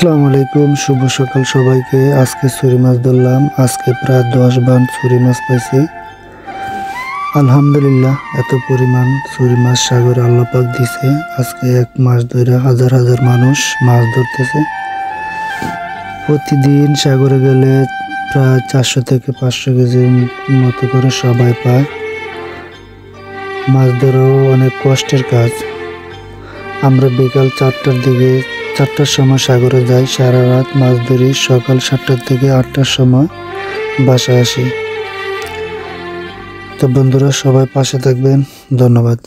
আসসালামু আলাইকুম, শুভ সকাল সবাইকে। আজকে ছুরি মাছ ধরলাম। আজকে প্রায় 10 বান ছুরি মাছ পাইছি। আলহামদুলিল্লাহ, এত পরিমাণ ছুরি মাছ সাগরে আল্লাহ পাক দিছে। আজকে এক মাস ধরে হাজার হাজার মানুষ মাছ ধরতেছে। প্রতিদিন সাগরে গেলে প্রায় 400 থেকে 500 কেজির মতো করে সবাই পায়। মাছ ধরাও অনেক কষ্টের কাজ। আমরা বিকাল 4টার সময় সাগরে যাই, সারা রাত মাছ ধরি। সকাল 7টা থেকে 8টার সময় বাসায় আসি। তো বন্ধুরা, সবাই পাশে থাকবেন। ধন্যবাদ।